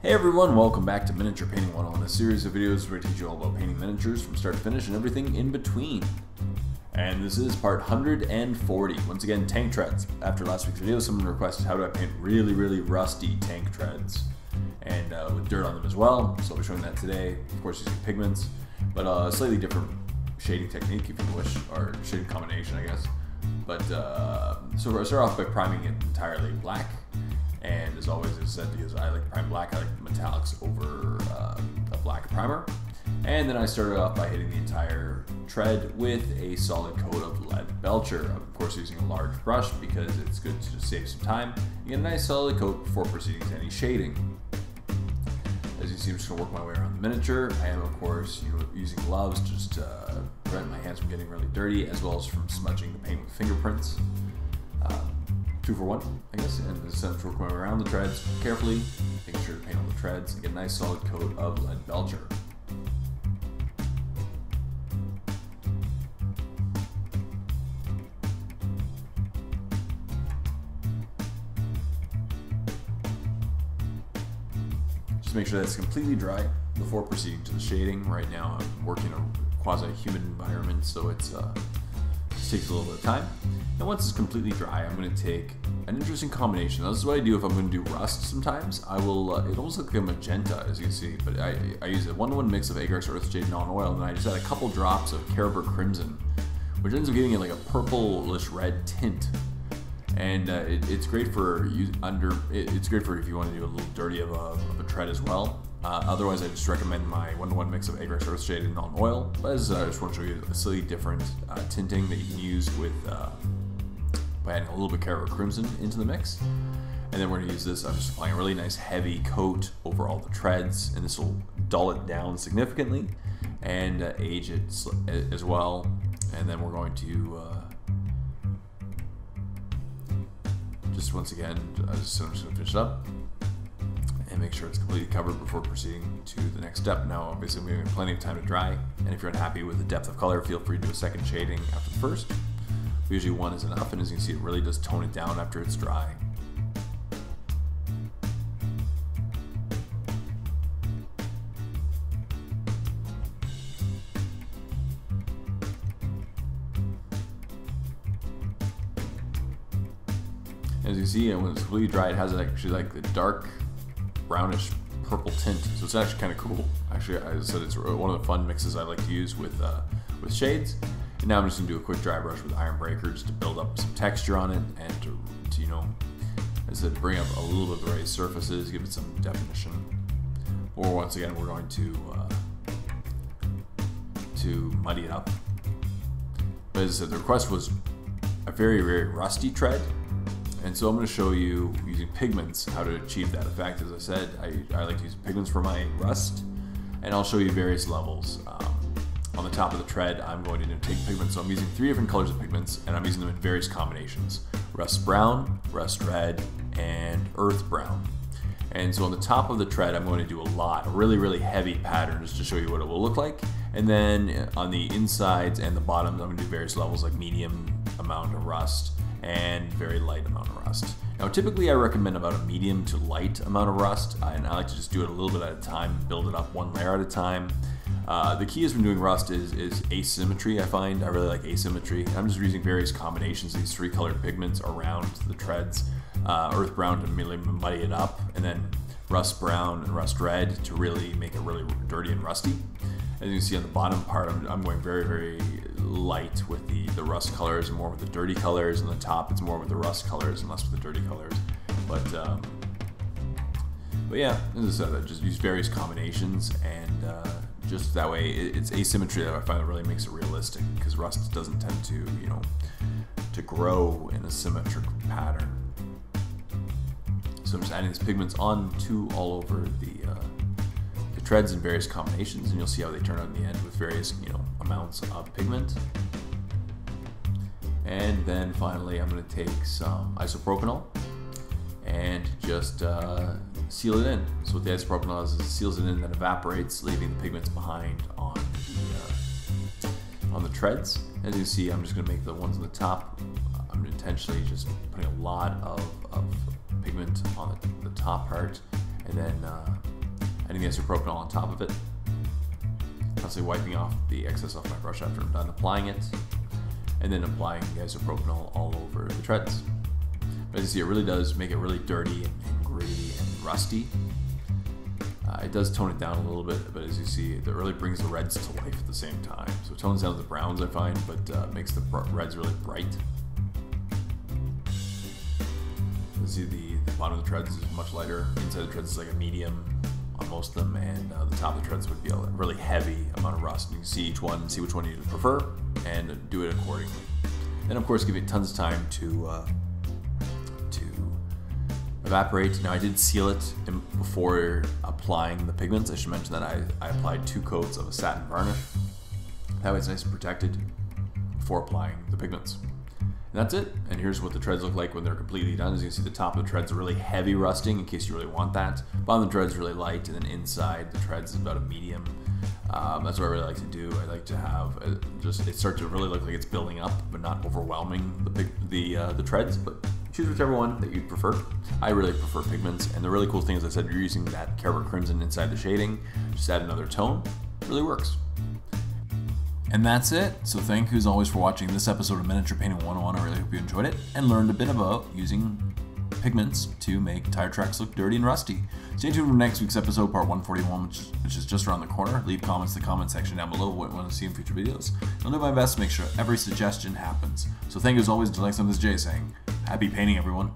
Hey everyone, welcome back to Miniature Painting 101, a series of videos where I teach you all about painting miniatures from start to finish and everything in between. And this is part 140. Once again, tank treads. After last week's video, someone requested how do I paint really rusty tank treads, and with dirt on them as well. So I'll be showing that today, of course using pigments, but a slightly different shading technique if you wish, or shading combination I guess. But so we'll start off by priming it entirely black. And as always, as I said, because I like to prime black, I like metallics over a black primer. And then I started off by hitting the entire tread with a solid coat of lead Belcher. Of course, using a large brush because it's good to just save some time. You get a nice solid coat before proceeding to any shading. As you see, I'm just going to work my way around the miniature. I am, of course, using gloves just to prevent my hands from getting really dirty, as well as from smudging the paint with fingerprints. 2 for 1, I guess, and this is working my way around the treads carefully, making sure to paint on the treads and get a nice solid coat of lead Belcher. Just make sure that's completely dry before proceeding to the shading. Right now I'm working in a quasi-humid environment, so it's just takes a little bit of time. And once it's completely dry, I'm going to take an interesting combination. Now, this is what I do if I'm going to do rust sometimes. I will, it almost looks like a magenta, as you can see, but I use a 1-to-1 mix of Agrax Earthshade non-oil, and then I just add a couple drops of Carroburg Crimson, which ends up giving it like a purplish red tint. And it's great for it's great for if you want to do a little dirty of a tread as well. Otherwise, I just recommend my 1-to-1 mix of Agrax Earthshade and non-oil. But as I just want to show you a slightly different tinting that you can use with by adding a little bit of Carroburg Crimson into the mix. And then we're going to use this. I'm just applying a really nice heavy coat over all the treads, and this will dull it down significantly and age it as well. And then we're going to just once again, I'm just going to finish it up and make sure it's completely covered before proceeding to the next step. Now, obviously, we have plenty of time to dry, and if you're unhappy with the depth of color, feel free to do a second shading after the first. Usually 1 is enough, and as you can see, it really does tone it down after it's dry. As you see, when it's completely dry, it has actually like the dark brownish purple tint, so it's actually kind of cool. Actually, I said it's one of the fun mixes I like to use with shades. And now I'm just gonna do a quick dry brush with Iron Breaker just to build up some texture on it and to as I said, bring up a little bit of the raised surfaces, give it some definition. Or once again, we're going to muddy it up. But as I said, the request was a very rusty tread. And so I'm going to show you using pigments how to achieve that effect. As I said, I like to use pigments for my rust, and I'll show you various levels. On the top of the tread, I'm going to take pigments. So I'm using 3 different colors of pigments, and I'm using them in various combinations: rust brown, rust red, and earth brown. And so on the top of the tread, I'm going to do a really heavy pattern just to show you what it will look like. And then on the insides and the bottoms, I'm going to do various levels like medium amount of rust and very light amount of rust. Now, typically I recommend about a medium to light amount of rust, and I like to just do it a little bit at a time, build it up 1 layer at a time. The key is when doing rust is asymmetry. I find I really like asymmetry. I'm just using various combinations of these 3 colored pigments around the treads. Earth brown to really muddy it up, and then rust brown and rust red to really make it really dirty and rusty. As you can see on the bottom part, I'm going very light with the rust colors and more with the dirty colors. And the top, it's more with the rust colors and less with the dirty colors. But yeah, as I said, I just use various combinations, and just that way, it's asymmetry that I find that really makes it realistic, because rust doesn't tend to, to grow in a symmetric pattern. So I'm just adding these pigments onto all over the treads in various combinations, and you'll see how they turn out in the end with various amounts of pigment. And then finally, I'm going to take some isopropanol and just seal it in. So what the isopropanol does is it seals it in, then evaporates, leaving the pigments behind on the treads. As you see, I'm just going to make the ones on the top. I'm intentionally just putting a lot of pigment on the top part, and then adding the isopropanol on top of it, constantly wiping off the excess off my brush after I'm done applying it, and then applying the isopropanol all over the treads. But as you see, it really does make it really dirty and gritty and rusty. It does tone it down a little bit, but as you see, it really brings the reds to life at the same time. So it tones down the browns, I find, but makes the reds really bright. You see the bottom of the treads is much lighter. Inside the treads is like a medium on most of them, and the top of the treads would be a really heavy amount of rust. And you can see each one, see which one you prefer, and do it accordingly. Then, of course, give it tons of time to evaporate. Now, I did seal it before applying the pigments. I should mention that I applied 2 coats of a satin varnish. That way it's nice and protected before applying the pigments. And that's it. And here's what the treads look like when they're completely done. As you can see, the top of the treads are really heavy rusting in case you really want that. Bottom of the treads really light, and then inside the treads is about a medium. That's what I really like to do. I like to have it start to really look like it's building up, but not overwhelming the treads. But choose whichever one that you prefer. I really prefer pigments, and the really cool thing is, I said, you're using that Kerber Crimson inside the shading. Just add another tone. It really works. And that's it. So thank you as always for watching this episode of Miniature Painting 101. I really hope you enjoyed it and learned a bit about using pigments to make tire tracks look dirty and rusty. Stay tuned for next week's episode, part 141, which is just around the corner. Leave comments in the comment section down below what you want to see in future videos. I'll do my best to make sure every suggestion happens. So thank you as always. Until next time, this is Jay saying, happy painting, everyone.